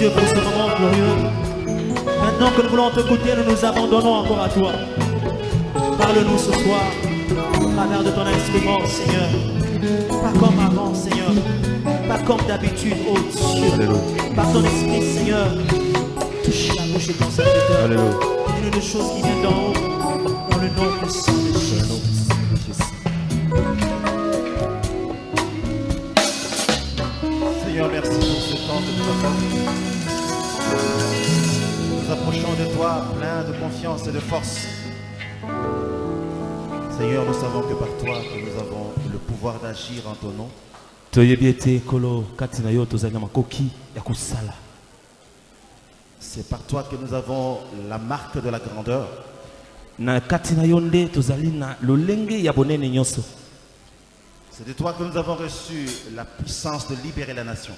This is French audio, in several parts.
Dieu pour ce moment glorieux. Maintenant que nous voulons t'écouter, nous nous abandonnons encore à toi. Parle-nous ce soir au travers de ton instrument, Seigneur. Pas comme avant, Seigneur. Pas comme d'habitude, oh Dieu. Par ton esprit, Seigneur. Touche la bouche de ton serviteur. Dis-nous des choses qui viennent d'en haut. Dans le nom puissant de Jésus. Seigneur, merci pour ce temps que nous avons. Nous approchons de toi plein de confiance et de force. Seigneur, nous savons que par toi que nous avons le pouvoir d'agir en ton nom. C'est par toi que nous avons la marque de la grandeur. C'est de toi que nous avons reçu la puissance de libérer la nation.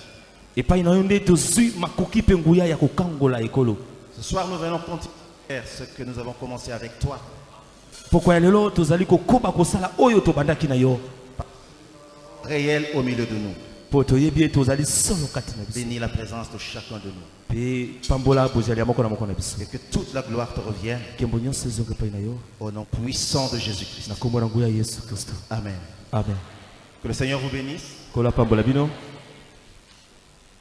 Ce soir, nous venons continuer ce que nous avons commencé avec toi. Réel au milieu de nous. Bénis la présence de chacun de nous. Et que toute la gloire te revienne. Au nom puissant de Jésus-Christ. Amen. Amen. Que le Seigneur vous bénisse.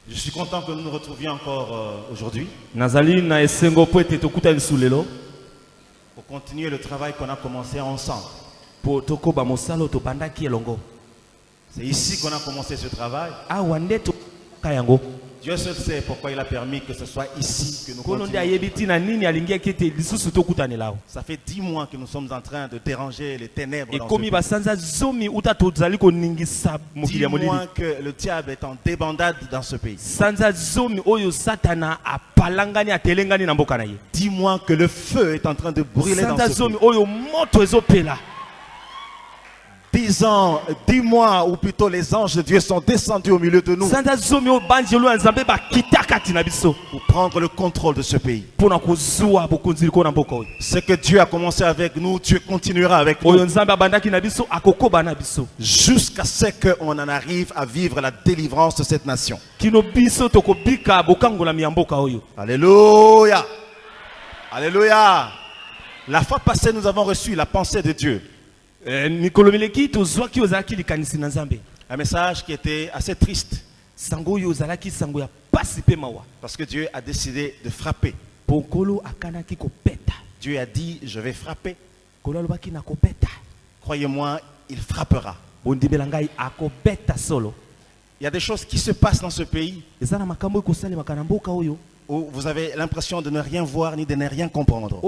Je suis content que nous nous retrouvions encore aujourd'hui pour continuer le travail qu'on a commencé ensemble. C'est ici qu'on a commencé ce travail. Dieu seul sait pourquoi il a permis que ce soit ici que nous continuons. Ça fait 10 mois que nous sommes en train de déranger les ténèbres dans ce pays. 10 mois que le diable est en débandade dans ce pays. 10 mois que le feu est en train de brûler dans ce pays. 10 mois où plutôt les anges de Dieu sont descendus au milieu de nous pour prendre le contrôle de ce pays. Ce que Dieu a commencé avec nous, Dieu continuera avec nous jusqu'à ce qu'on en arrive à vivre la délivrance de cette nation. Alléluia. Alléluia. La fois passée, nous avons reçu la pensée de Dieu. Un message qui était assez triste. Parce que Dieu a décidé de frapper. Dieu a dit, je vais frapper. Croyez-moi, il frappera. Il y a des choses qui se passent dans ce pays où vous avez l'impression de ne rien voir ni de ne rien comprendre.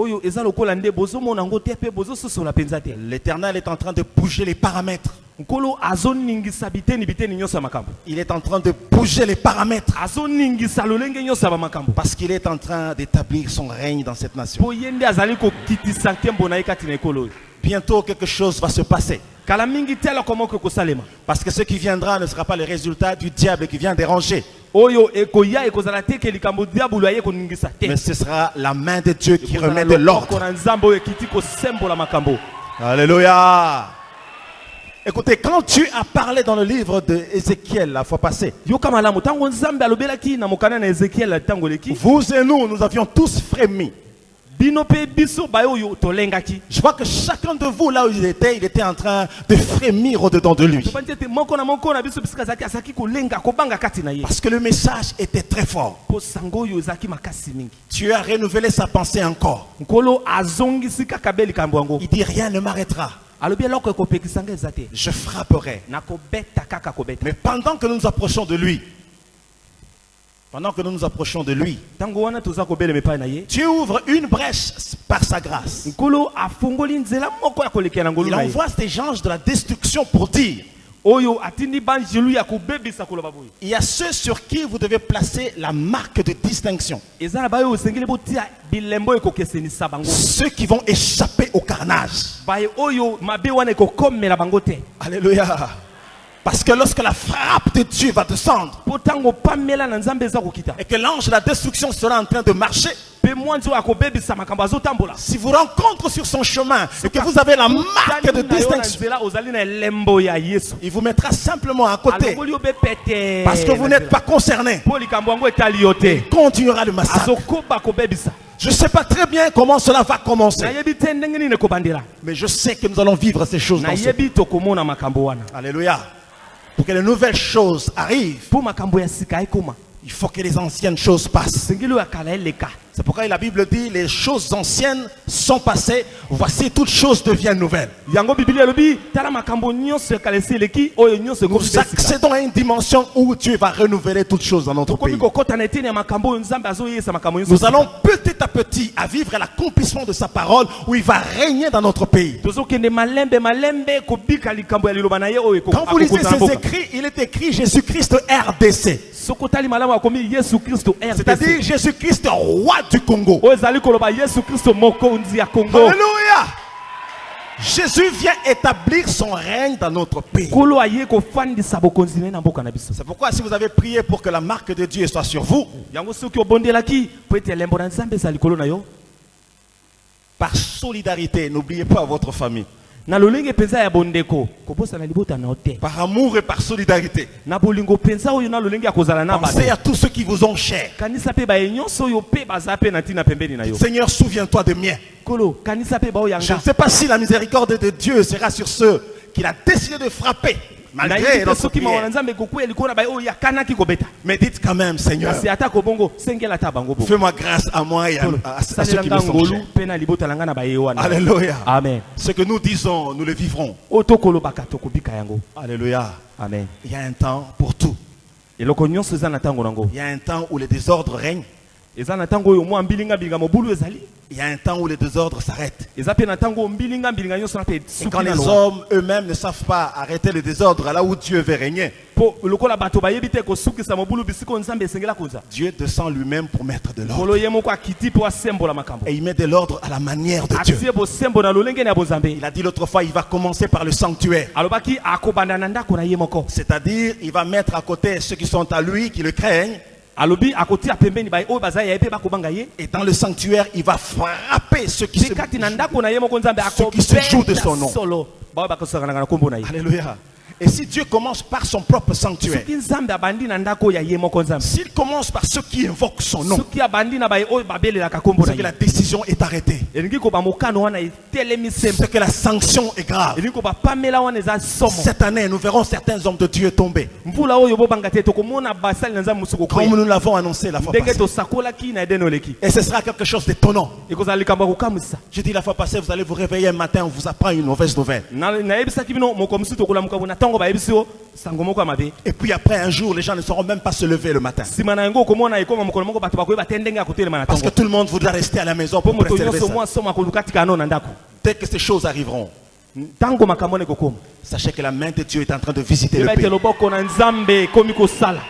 L'Éternel est en train de bouger les paramètres. Il est en train de bouger les paramètres parce qu'il est en train d'établir son règne dans cette nation. Bientôt quelque chose va se passer. Parce que ce qui viendra ne sera pas le résultat du diable qui vient déranger. Mais ce sera la main de Dieu qui remet de l'ordre. Alléluia. Écoutez, quand Dieu a parlé dans le livre d'Ézéchiel la fois passée, vous et nous avions tous frémi. Je vois que chacun de vous, là où il était en train de frémir au-dedans de lui. Parce que le message était très fort. Dieu a renouvelé sa pensée encore. Il dit, rien ne m'arrêtera. Je frapperai. Mais pendant que nous nous approchons de lui, Pendant que nous nous approchons de lui, tango wana toza kobele mepai na ye Dieu ouvre une brèche par sa grâce. nkolo afungoli nzela moko ya kolekela ngolu Il na ye envoie des anges de la destruction pour dire, oyo atindi banjelu ya kobebisa koloba boye il y a ceux sur qui vous devez placer la marque de distinction. eza na bayo osengeli botia bilembo ekokesenisa bango Ceux qui vont échapper au carnage. baye oyo mabe wana ekokomela bango te Alléluia. Parce que lorsque la frappe de Dieu va descendre po tango pamela na nzambe eza kokita et que l'ange de la destruction sera en train de marcher, mpe mwanzi oyo akobebisa makambo azotambola si vous rencontrez sur son chemin et que vous avez la marque de Tani na yo na distinction, nzela ozali na elembo ya yesu il vous mettra simplement à côté alongoli yo bepete parce que vous n'êtes pas concerné. po likambo yango etali yo te Il continuera le massacre. azokoba kobebisa Je ne sais pas très bien comment cela va commencer, nayebi te ndenge nini ekobandela mais je sais que nous allons vivre ces choses dans ce... nayebi tokomona makambo wana Alléluia. Pour que les nouvelles choses arrivent, po makambo ya sika ekoma il faut que les anciennes choses passent. sengeli oyo ya kala eleka C'est pourquoi la Bible dit, les choses anciennes sont passées, voici toutes choses deviennent nouvelles. yango biblia elobi tala makambo nyonso ya kala esi eleki oyo nyonso ekomi Nous sika accédons à une dimension où Dieu va renouveler toutes choses dans notre tokomi pays. kokota na eteni ya makambo oyo nzambe azoyesa makambo nyonso Nous allons petit à petit à vivre l'accomplissement de sa parole où il va régner dans notre pays. tozokende malembe malembe kobika likambo ya liloba na ye oyo Quand vous lisez akokota na ces mboka écrits, il est écrit Jésus-Christ RDC. soki otali malamu akomi yesu kristo C'est-à-dire Jésus-Christ roi du Congo. oyo ezali koloba yesu kristo mokonzi ya kongo Alléluia. Jésus vient établir son règne dans notre pays. nkolo aye kofandisa bokonzi na ye na mboka na biso C'est pourquoi si vous avez prié pour que la marque de Dieu soit sur vous, yango soki obondelaki po ete elembo na nzambe eza likolo na yo par solidarité, n'oubliez pas votre famille. na lolenge mpenza ya bondeko kobosana libota na yo te Par amour et par solidarité. na bolingo mpenza oyo na lolenge ya kozala na Pensez bato à tous ceux qui vous ont cher. kanisa mpe baye nyonso oyo mpe baza mpe na ntina pembeni na yo Seigneur, souviens-toi de mien. nkolo kanisa mpe bao Je yanga ne sais pas si la miséricorde de Dieu sera sur ceux qu'il a décidé de frapper, malgré nayebi te notre soki mawa na prière. nzambe ekokwea likolo na baye oyo yakanaki kobeta Mais dites quand même, Seigneur, kasi ata kobongo sengela ata bango bo fais-moi grâce à moi et à ceux qui salelanga me sont ngolu chers. mpe na libota na ngai na baye wana Alléluia. amen Ce que nous disons, nous le vivrons. oyo tokolobaka tokobika yango Alléluia. amen Il y a un temps pour tout. eloko nyonso eza na ntango nango Il y a un temps où le désordre règne. eza na ntango oyo mwa mbilinga mobulu ezali Il y a un temps où le désordre s'arrête. eza mpe na ntango oyo mbilinga nyonso na mpe Et suki quand na les loa hommes eux-mêmes ne savent pas arrêter le désordre là où Dieu veut régner, mpo lokola bato bayebi te kosukisa mobulu bisika oyo nzambe esengela konza Dieu descend lui-même pour mettre de l'ordre. kolo ye moko akiti mpo asembola makambo Et il met de l'ordre à la manière de Dieu. atie bosembo na lolenge na ya bonzambe Il a dit l'autre fois, il va commencer par le sanctuaire. alobaki akobanda na ndako na ye moko C'est-à-dire, il va mettre à côté ceux qui sont à lui, qui le craignent. alobi akotia pembeni baye oyo baza ye mpe bakobanga ye Et dans le sanctuaire, il va frapper ceux qui mpe se... kati na ndako na ye moko nzambe Ceux qui se jouent de son nom. akobeta solo baoyo bakosakanaka na nkombo na ye Alléluia. Et si Dieu commence par son propre sanctuaire, soki nzambe abandi na ndako ya ye moko nzambe s'il commence par ceux qui invoquent son nom, soki abandi na baye oyo babelelaka nkombo na c'est que la ye décision est arrêtée. elingi koba mokano wana etelemi sembo C'est que la sanction est grave. elingi koba pamela wana eza somo Cette année, nous verrons certains hommes de Dieu tomber. mvula oyo bobanga te tokomona basali na nzambe mosuku Comme kokwea nous l'avons annoncé la fois ndenge passée. tosakolaki na edeni oleki Et ce sera quelque chose d'étonnant. ekozala likambo ya kokamwisa Je dis la fois passée, vous allez vous réveiller un matin, on vous apprend une mauvaise nouvelle. nayebisaki bino moko mosusu tokolamuka bo na ntango bayebisi yo sango moko ya mabe Et puis après un jour, les gens ne sauront même pas se lever le matin. nsima na yango okomona ekoma mokolo moko bato bakoyeba te ndenge ya kotelema na Parce que ntango tout le monde voudra rester à la maison mpo pour moto préserver nyonso ça. mwa somo akoluka tika no na ndako Dès que ces choses arriveront, ntango makambo wana ekokoma sachez que la main de Dieu est en train de visiter le yeba ete pays. loboko na nzambe ekomi kosala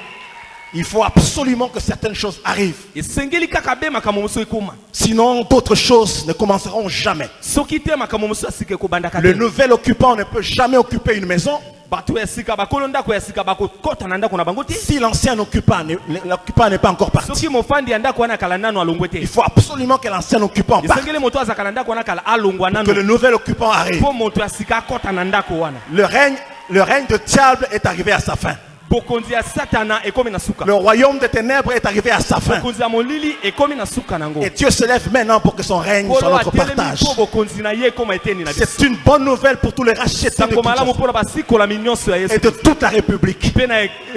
Il faut absolument que certaines choses arrivent. esengeli kaka be makambo mosusu ekoma Sinon, d'autres choses ne commenceront jamais. soki te makambo mosusu ya sika ekobandaka Le te nouvel occupant ne peut jamais occuper une maison bato ya sika bakolo ndako ya sika bakokɔta na ndako na bango te si l'ancien occupant n'est pas encore parti. soki mofandi ya ndako wana kala nano alongwe te Il faut absolument que l'ancien occupant parte, esengeli moto azalaka na ndako wana kala alongwa que nano le nouvel occupant arrive. mpo moto ya sika akɔta na ndako wana Le règne de diable est arrivé à sa fin. bokonzi ya satana ekomi na suka Le royaume des ténèbres est arrivé à sa fin. bokonzi ya molili ekomi na suka nango Et Dieu se lève maintenant pour que son règne soit kolo notre atelemi partage. mpo bokonzi na ye ekoma eteni na biso C'est une bonne nouvelle pour tous les rachetés de sango malamu Kinshasa mpona basikolami nyonso ya et yesu de toute la République. mpe na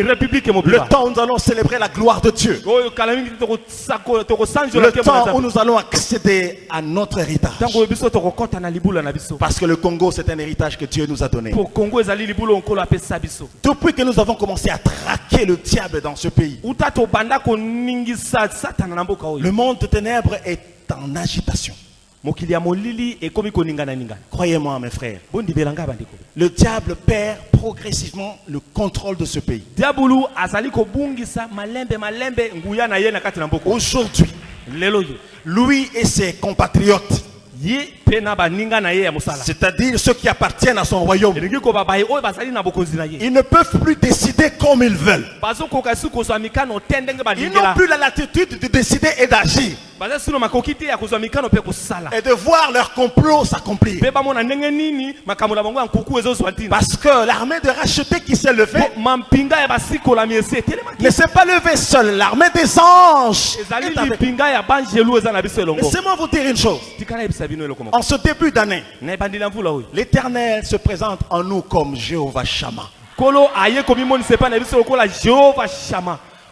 république Le mobimba temps où nous allons célébrer la gloire de Dieu. oyo kala mingi tokosanjola Le nkembo na temps où nzambe nous allons accéder à notre héritage. ntango oyo biso tokokɔta na libula na biso Parce que le Congo, c'est un héritage que Dieu nous a donné. po kongo ezali libula onkolo apesa biso Depuis que nous avons commencé commencé à traquer le diable dans ce pays. Le monde de ténèbres est en agitation. Croyez-moi, mes frères, le diable perd progressivement le contrôle de ce pays. Aujourd'hui, lui et ses compatriotes, c'est-à-dire ceux qui appartiennent à son royaume, ils ne peuvent plus décider comme ils veulent. Ils n'ont plus la latitude de décider et d'agir et de voir leur complot s'accomplir. Parce que l'armée de racheter qui s'est levée ne s'est pas levée seule. L'armée des anges est avec nous. Laissez-moi vous dire une chose. En ce début d'année, l'Éternel se présente en nous comme Jéhovah Shammah.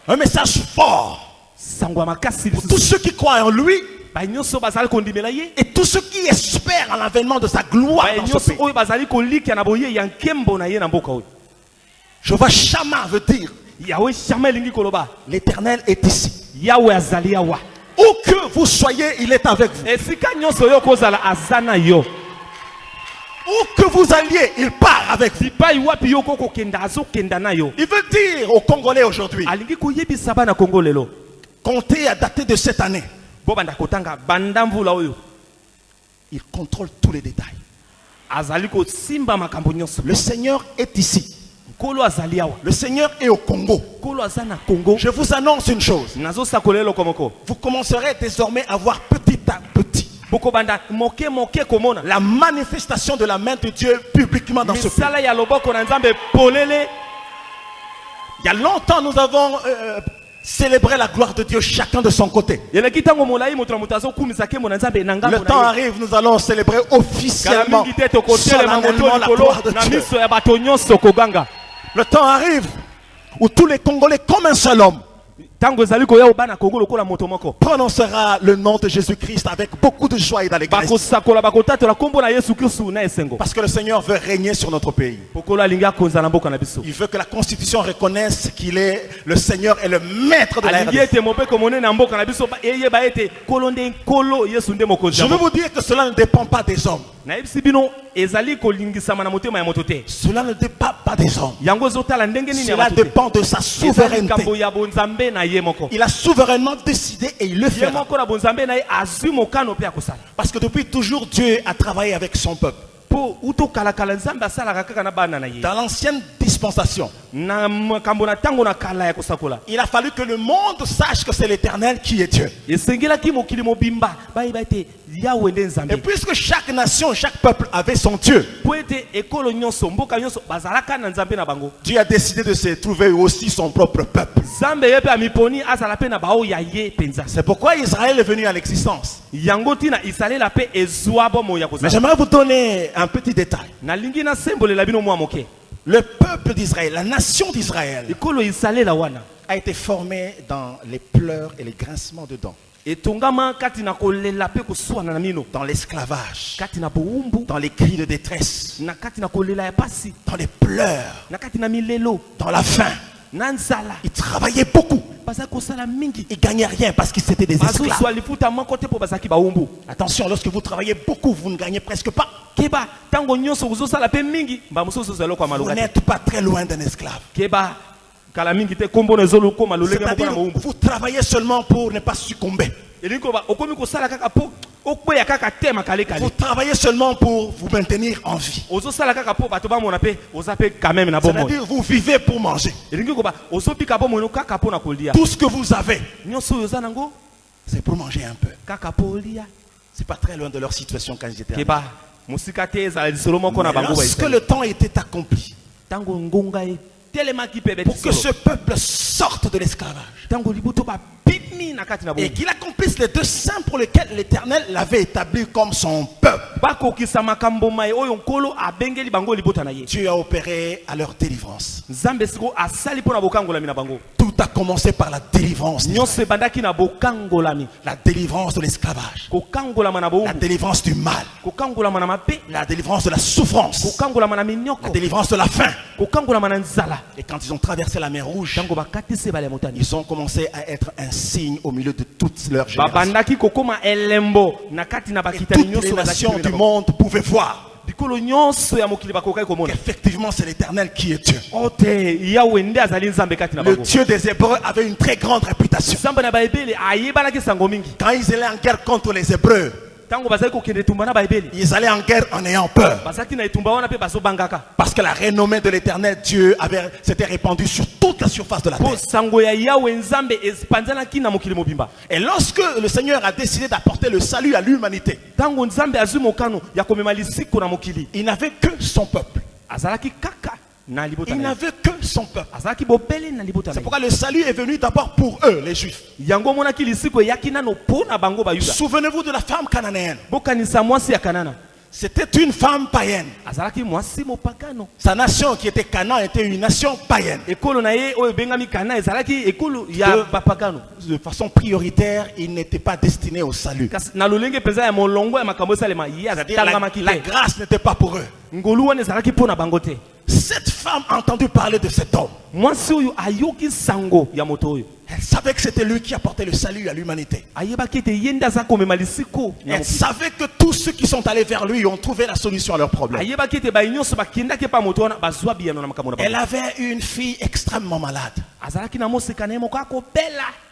Un message fort pour tous ceux qui croient en lui et tous ceux qui espèrent en l'avènement de sa gloire dans ce pays. Jéhovah Shammah veut dire l'Éternel est ici. Où que vous soyez, il est avec vous. Où que vous alliez, il part avec vous. Il veut dire aux Congolais aujourd'hui, comptez à dater de cette année, il contrôle tous les détails. Le Seigneur est ici. Le Seigneur est au Congo. Je vous annonce une chose. Vous commencerez désormais à voir petit à petit la manifestation de la main de Dieu publiquement dans ce pays. Il y a longtemps, nous avons célébré la gloire de Dieu chacun de son côté. Le temps arrive, nous allons célébrer officiellement, solennellement la gloire de Dieu. Le temps arrive où tous les Congolais, comme un seul homme, prononcera le nom de Jésus-Christ avec beaucoup de joie et d'allégresse. Parce que le Seigneur veut régner sur notre pays. Il veut que la Constitution reconnaisse qu'il est le Seigneur et le maître de la RDC. Je veux vous dire que cela ne dépend pas des hommes. Cela ne dépend pas des hommes. Cela dépend de sa souveraineté. Il a souverainement décidé et il le fera. Parce que depuis toujours, Dieu a travaillé avec son peuple. Dans l'ancienne dispensation, il a fallu que le monde sache que c'est l'Éternel qui est Dieu. Et puisque chaque nation, chaque peuple avait son Dieu, Dieu a décidé de se trouver aussi son propre peuple. C'est pourquoi Israël est venu à l'existence. Mais j'aimerais vous donner un petit détail. Le peuple d'Israël, la nation d'Israël, a été formée dans les pleurs et les grincements de dents. Dans l'esclavage, dans les cris de détresse, dans les pleurs, dans la faim. Ils travaillaient beaucoup. Ils ne gagnaient rien parce qu'ils étaient des esclaves. Attention, lorsque vous travaillez beaucoup, vous ne gagnez presque pas. Vous n'êtes pas très loin d'un esclave. C'est-à-dire, vous travaillez seulement pour ne pas succomber. Vous travaillez seulement pour vous maintenir en vie. C'est-à-dire, vous vivez pour manger. Tout ce que vous avez, c'est pour manger un peu. C'est pas très loin de leur situation quand ils étaient là. Lorsque le temps était accompli, pour que ce peuple sorte de l'esclavage, Et qu'il accomplisse les 2 saints pour lesquels l'Éternel l'avait établi comme son peuple. Dieu a opéré à leur délivrance. Tout a commencé par la délivrance. La délivrance de l'esclavage. La délivrance du mal. La délivrance de la souffrance. La délivrance de la faim. Et quand ils ont traversé la mer Rouge, ils ont commencé à être un signe au milieu de toutes leurs générations. Et toutes les nations du monde pouvaient voir qu'effectivement c'est l'Éternel qui est Dieu. Le Dieu des Hébreux avait une très grande réputation. Quand ils allaient en guerre contre les Hébreux, ils allaient en guerre en ayant peur. Parce que la renommée de l'Éternel Dieu s'était répandue sur toute la surface de la terre. Et lorsque le Seigneur a décidé d'apporter le salut à l'humanité, il n'avait que son peuple. Il n'avait que son peuple. C'est pourquoi le salut est venu d'abord pour eux, les Juifs. Souvenez-vous de la femme cananéenne. C'était une femme païenne. Sa nation qui était Canaan était une nation païenne. De façon prioritaire, il n'était pas destiné au salut. La grâce n'était pas pour eux. Cette femme a entendu parler de cet homme. Elle savait que c'était lui qui apportait le salut à l'humanité. Elle savait que tous ceux qui sont allés vers lui ont trouvé la solution à leurs problèmes. Elle avait une fille extrêmement malade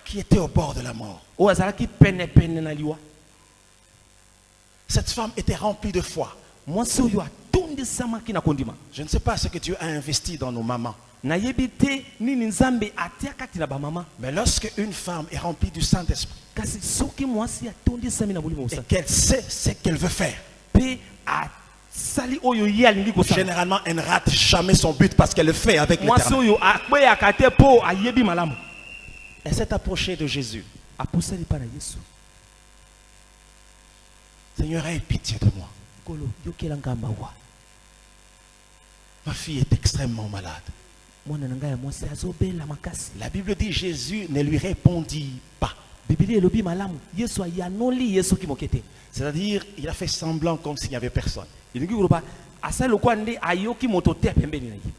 qui était au bord de la mort. Cette femme était remplie de foi. Je ne sais pas ce que Dieu a investi dans nos mamans. Mais lorsque une femme est remplie du Saint-Esprit et qu'elle sait ce qu'elle veut faire, généralement elle ne rate jamais son but parce qu'elle le fait avec l'Éternel. Elle s'est approchée de Jésus. Seigneur, aie pitié de moi. Ma fille est extrêmement malade. La Bible dit Jésus ne lui répondit pas. C'est-à-dire, il a fait semblant comme s'il n'y avait personne. Il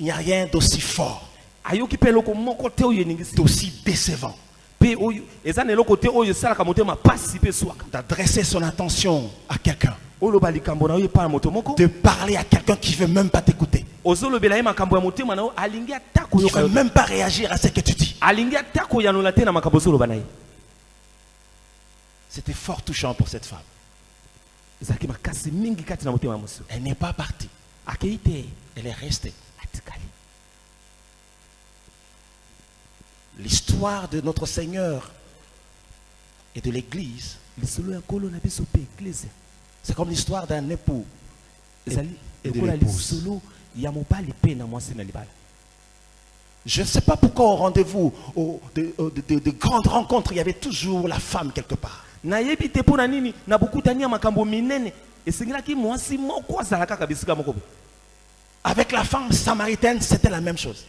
n'y a rien d'aussi fort, d'aussi décevant, d'adresser son attention à quelqu'un, de parler à quelqu'un qui ne veut même pas t'écouter, qui ne veut même pas réagir à ce que tu dis. C'était fort touchant pour cette femme. Elle n'est pas partie. Elle est restée. L'histoire de notre Seigneur et de l'Église, c'est comme l'histoire d'un époux et de l'épouse. Je ne sais pas pourquoi au rendez-vous de grandes rencontres, il y avait toujours la femme quelque part. Avec la femme samaritaine, c'était la même chose.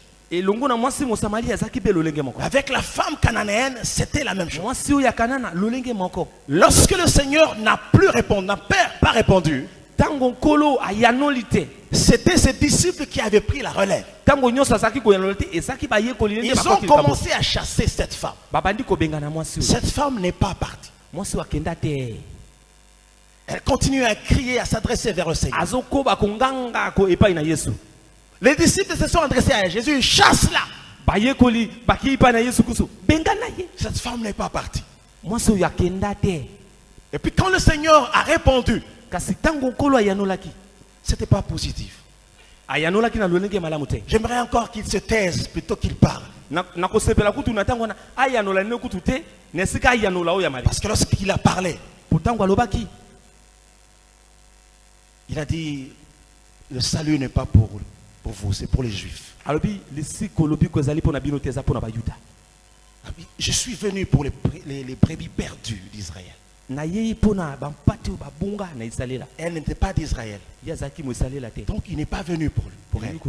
Avec la femme cananéenne, c'était la même chose. Lorsque le Seigneur n'a pas répondu, c'était ses disciples qui avaient pris la relève. Ils ont commencé à chasser cette femme. Cette femme n'est pas partie. Elle continue à crier, à s'adresser vers le Seigneur. Les disciples se sont adressés à Jésus. Chasse-la. Cette femme n'est pas partie. Et puis quand le Seigneur a répondu, c'était pas positif. J'aimerais encore qu'il se taise plutôt qu'il parle. Parce que lorsqu'il a parlé, il a dit, le salut n'est pas pour vous, c'est pour les Juifs. Je suis venu pour les brebis perdues d'Israël. Elle n'était pas d'Israël. Donc il n'est pas venu pour elle.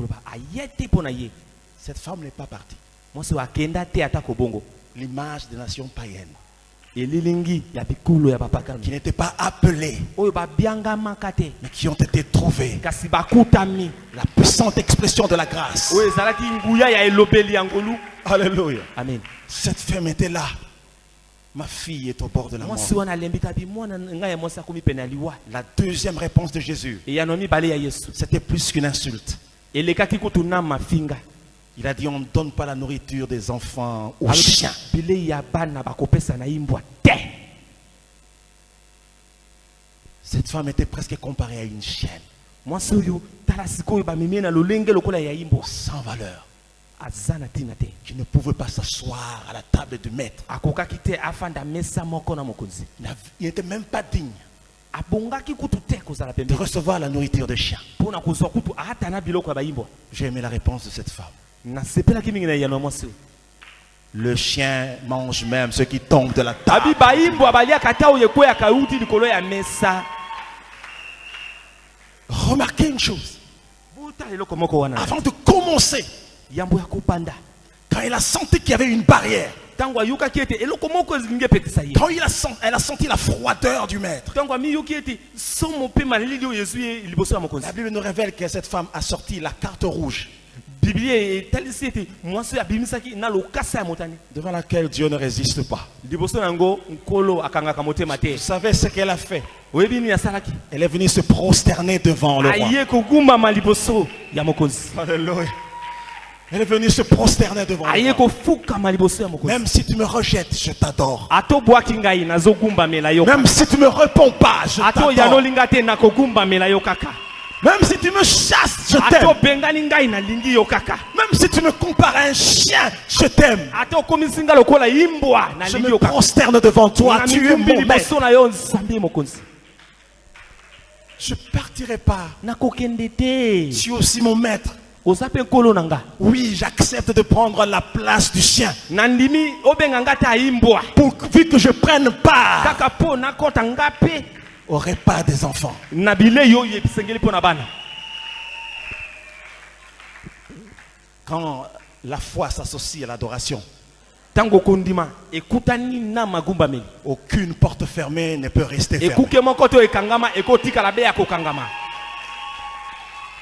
Cette femme n'est pas partie. L'image des nations païennes qui n'étaient pas appelées, mais qui ont été trouvées. La puissante expression de la grâce. Alléluia. Amen. Cette femme était là. Ma fille est au bord de la mort. La deuxième réponse de Jésus, c'était plus qu'une insulte. Il a dit, on ne donne pas la nourriture des enfants aux chiens. Cette femme était presque comparée à une chienne. Sans valeur. Qui ne pouvait pas s'asseoir à la table du maître. Il n'était même pas digne de recevoir la nourriture de chien. J'ai aimé la réponse de cette femme. Le chien mange même ceux qui tombent de la table. Remarquez une chose. Avant de commencer, quand il a senti qu'il y avait une barrière, quand elle a senti la froideur du maître, la Bible nous révèle que cette femme a sorti la carte rouge devant laquelle Dieu ne résiste pas. Vous savez ce qu'elle a fait? Elle est venue se prosterner devant le roi. Alléluia. Elle est venue se prosterner devant le roi. Même si tu me rejettes, je t'adore. Même si tu me réponds pas, je t'adore. Même si tu me chasses, je t'aime. Même si tu me compares à un chien, je t'aime. Je me prosterne devant toi. Tu es mon maître. Je ne partirai pas. Tu es aussi mon maître. Oui, j'accepte de prendre la place du chien. Pourvu que je prenne part au repas des enfants. Quand la foi s'associe à l'adoration, aucune porte fermée ne peut rester fermée.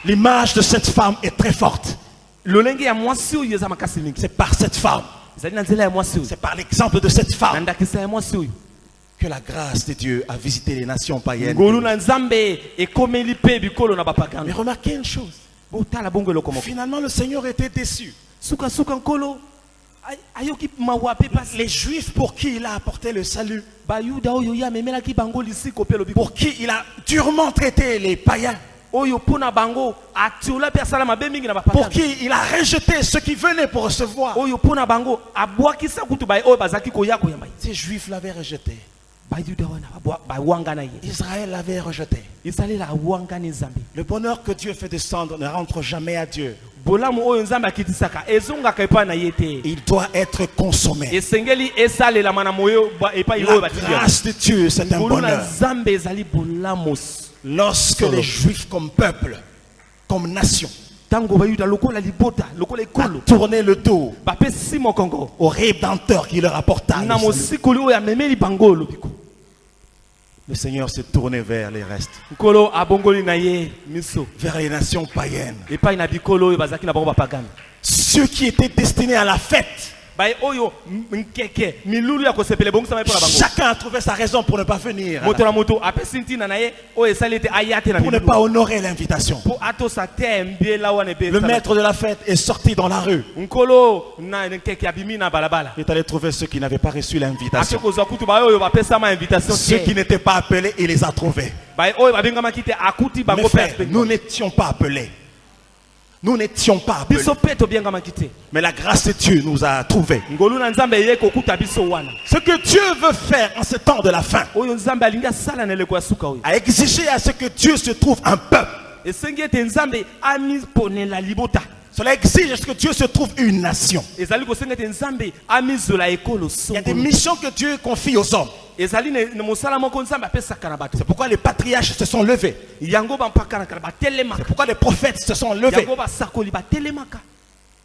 L'image de cette femme est très forte. C'est par cette femme, c'est par l'exemple de cette femme que la grâce de Dieu a visité les nations païennes. Mais remarquez une chose. Finalement, le Seigneur était déçu. Les Juifs pour qui il a apporté le salut, pour qui il a durement traité les païens, pour qui il a rejeté ceux qui venaient pour recevoir. Ces Juifs l'avaient rejeté. Israël l'avait rejeté. Le bonheur que Dieu fait descendre ne rentre jamais à Dieu. Il doit être consommé. La grâce de Dieu, c'est un bonheur. Lorsque les Juifs comme peuple, comme nation, tourner le dos au Rédempteur qui leur apporta le Seigneur s'est tourné vers les restes, vers les nations païennes, ceux qui étaient destinés à la fête. Chacun a trouvé sa raison pour ne pas venir, pour ne pas honorer l'invitation. Le maître de la fête est sorti dans la rue. Il est allé trouver ceux qui n'avaient pas reçu l'invitation. Ceux qui n'étaient pas appelés, il les a trouvés. Mes frères, nous n'étions pas appelés. Nous n'étions pas appelés. Mais la grâce de Dieu nous a trouvés. Ce que Dieu veut faire en ce temps de la fin, a exigé à ce que Dieu se trouve un peuple. Cela exige que Dieu se trouve une nation. Il y a des missions que Dieu confie aux hommes. C'est pourquoi les patriarches se sont levés. C'est pourquoi les prophètes se sont levés.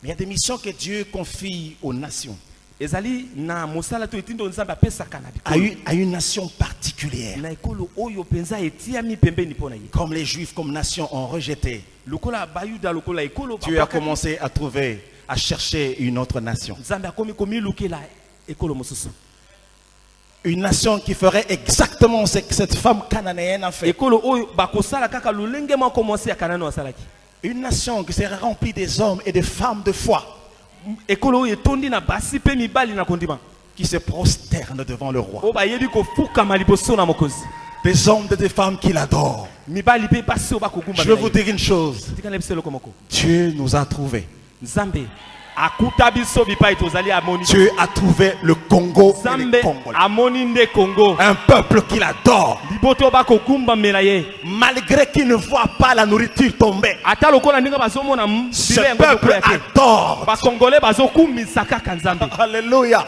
Mais il y a des missions que Dieu confie aux nations. À une nation particulière. Comme les Juifs comme nation ont rejeté, Dieu a commencé à trouver, à chercher une autre nation. Une nation qui ferait exactement ce que cette femme cananéenne a fait. Une nation qui serait remplie des hommes et des femmes de foi, qui se prosternent devant le roi. Des hommes et des femmes qui l'adorent. Je veux vous dire une chose. Dieu nous a trouvés. Dieu a trouvé le Congo et les Congolais. Un peuple qui l'adore. Malgré qu'il ne voit pas la nourriture tomber, ce peuple adore. Alléluia.